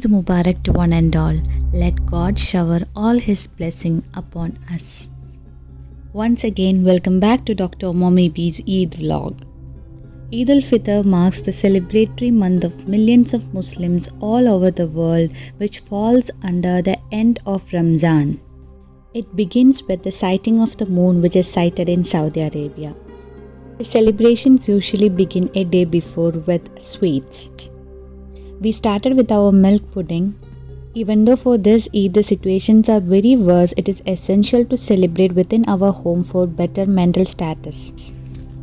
Eid Mubarak to one and all. Let God shower all His blessing upon us. Once again, welcome back to Dr. Mommy B's Eid vlog. Eid al-Fitr marks the celebratory month of millions of Muslims all over the world, which falls under the end of Ramzan. It begins with the sighting of the moon, which is sighted in Saudi Arabia. The celebrations usually begin a day before with sweets. We started with our milk pudding. Even though for this Eid the situations are very worse, it is essential to celebrate within our home for better mental status.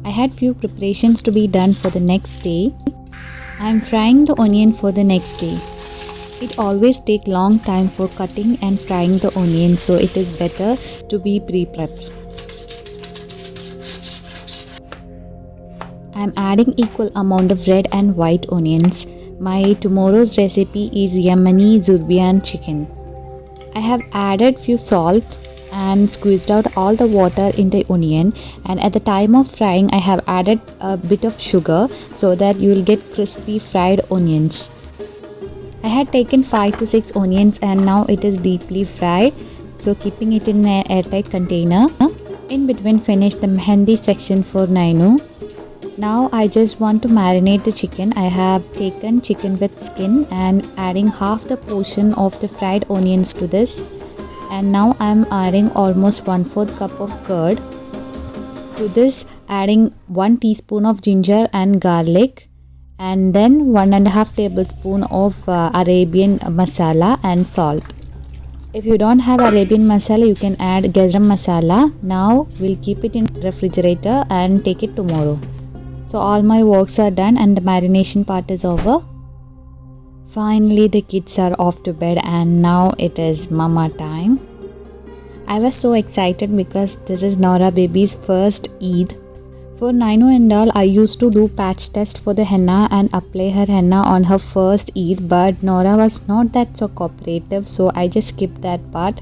I had few preparations to be done for the next day. I am frying the onion for the next day. It always takes long time for cutting and frying the onion, so it is better to be pre-prepped. I am adding equal amount of red and white onions. My tomorrow's recipe is Yemeni Zurbiyan chicken. I have added few salt and squeezed out all the water in the onion, and at the time of frying I have added a bit of sugar so that you will get crispy fried onions. I had taken 5 to 6 onions and now it is deeply fried, so keeping it in an airtight container. In between finish the mehendi section for Nainu. Now I just want to marinate the chicken. I have taken chicken with skin and adding half the portion of the fried onions to this, and now I am adding almost 1/4 cup of curd. To this adding 1 teaspoon of ginger and garlic, and then 1.5 tablespoon of Arabian masala and salt. If you don't have Arabian masala, you can add garam masala. Now we'll keep it in refrigerator and take it tomorrow. So all my works are done and the marination part is over. Finally the kids are off to bed and now it is mama time. I was so excited because this is Nora baby's first Eid. For Nainu and all, I used to do patch test for the henna and apply her henna on her first Eid, but Nora was not that so cooperative, so I just skipped that part.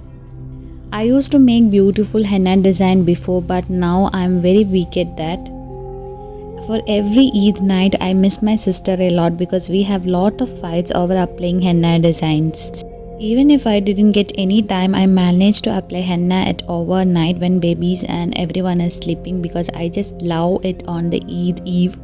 I used to make beautiful henna design before, but now I am very weak at that. For every Eid night, I miss my sister a lot because we have lot of fights over applying henna designs. Even if I didn't get any time, I managed to apply henna at overnight when babies and everyone is sleeping because I just love it on the Eid Eve.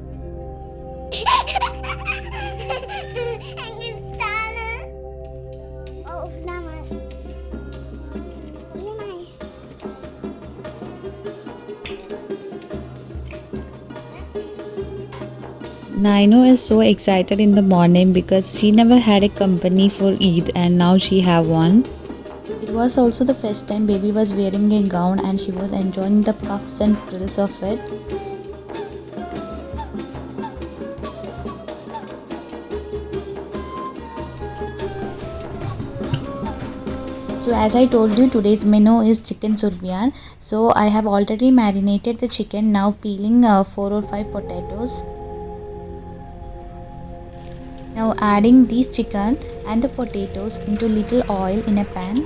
Nainu is so excited in the morning because she never had a company for Eid and now she have one. It was also the first time baby was wearing a gown and she was enjoying the puffs and frills of it. So as I told you, today's menu is chicken surbiyan. So I have already marinated the chicken, now peeling 4 or 5 potatoes. Now adding these chicken and the potatoes into little oil in a pan.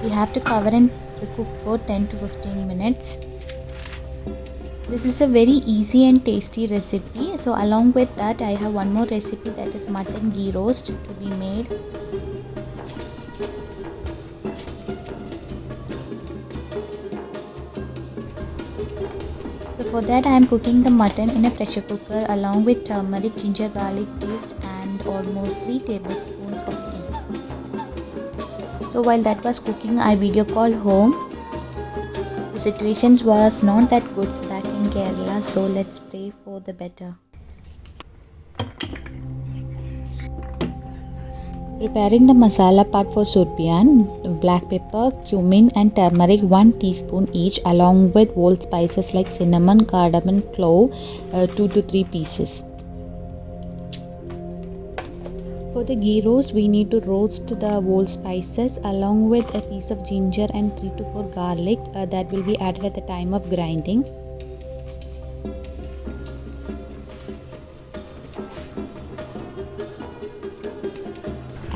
We have to cover and cook for 10 to 15 minutes. This is a very easy and tasty recipe. So along with that, I have one more recipe, that is mutton ghee roast to be made. So for that I am cooking the mutton in a pressure cooker along with turmeric, ginger, garlic paste and almost 3 tablespoons of ghee. So while that was cooking, I video called home. The situations was not that good back in Kerala, so let's pray for the better. Preparing the masala part for surbiyan: black pepper, cumin and turmeric 1 teaspoon each, along with whole spices like cinnamon, cardamom, clove 2 to 3 pieces. For the ghee roast, we need to roast the whole spices along with a piece of ginger and 3 to 4 garlic that will be added at the time of grinding.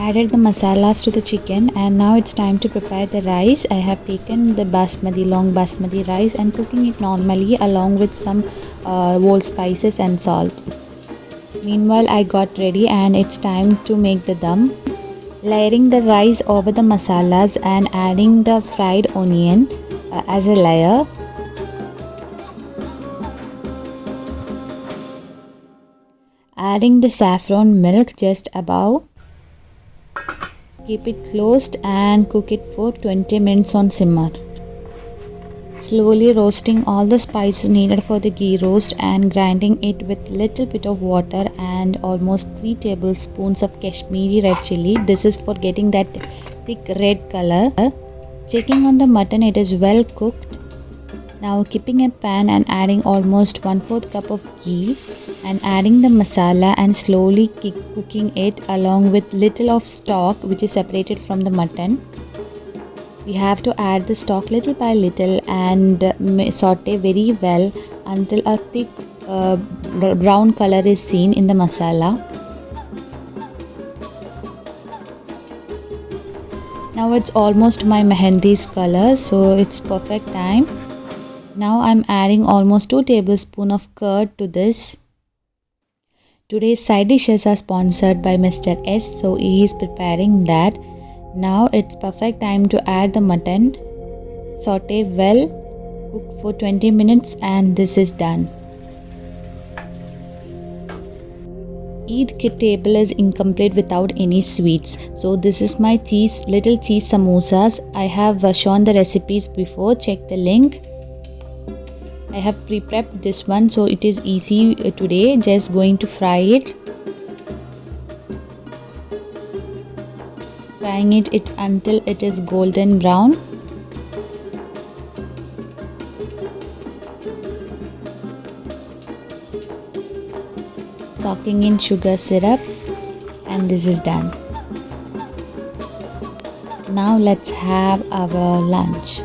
added the masalas to the chicken, and now it's time to prepare the rice. I have taken the long basmati rice and cooking it normally along with some whole spices and salt. Meanwhile, I got ready and it's time to make the dum. Layering the rice over the masalas and adding the fried onion as a layer. Adding the saffron milk just above. Keep it closed and cook it for 20 minutes on simmer. Slowly roasting all the spices needed for the ghee roast and grinding it with little bit of water and almost 3 tablespoons of Kashmiri red chili. This is for getting that thick red color. Checking on the mutton, it is well cooked. Now keeping a pan and adding almost 1/4 cup of ghee and adding the masala and slowly cooking it along with little of stock which is separated from the mutton. We have to add the stock little by little and saute very well until a thick brown color is seen in the masala. Now it's almost my mehendi's color, so it's perfect time. Now I'm adding almost 2 tablespoons of curd to this. Today's side dishes are sponsored by Mr. S, so he is preparing that. Now it's perfect time to add the mutton. Saute well, cook for 20 minutes and this is done. Eid table is incomplete without any sweets. So this is my little cheese samosas. I have shown the recipes before, check the link. I have pre-prepped this one so it is easy today. Just going to fry it. Frying it until it is golden brown. Soaking in sugar syrup, and this is done. Now let's have our lunch.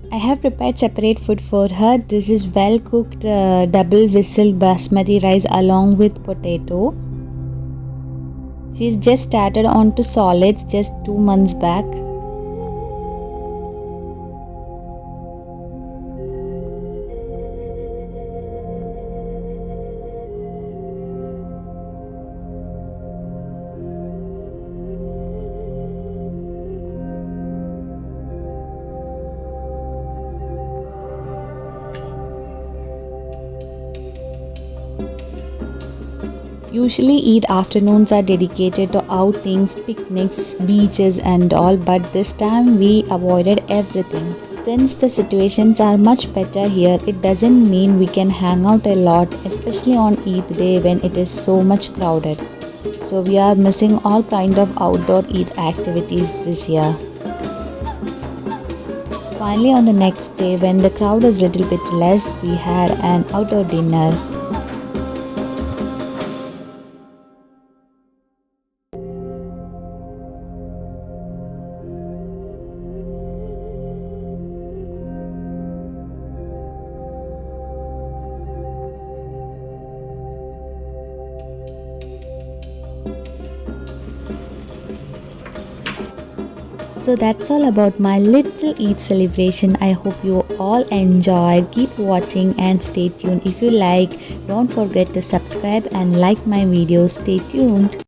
I have prepared separate food for her. This is well cooked double whistled basmati rice along with potato. She's just started on to solids just 2 months back. Usually Eid afternoons are dedicated to outings, picnics, beaches and all, but this time we avoided everything. Since the situations are much better here, it doesn't mean we can hang out a lot, especially on Eid day when it is so much crowded. So we are missing all kind of outdoor Eid activities this year. Finally, on the next day when the crowd is little bit less, we had an outdoor dinner. So that's all about my little Eid celebration. I hope you all enjoyed. Keep watching and stay tuned. If you like, don't forget to subscribe and like my videos. Stay tuned.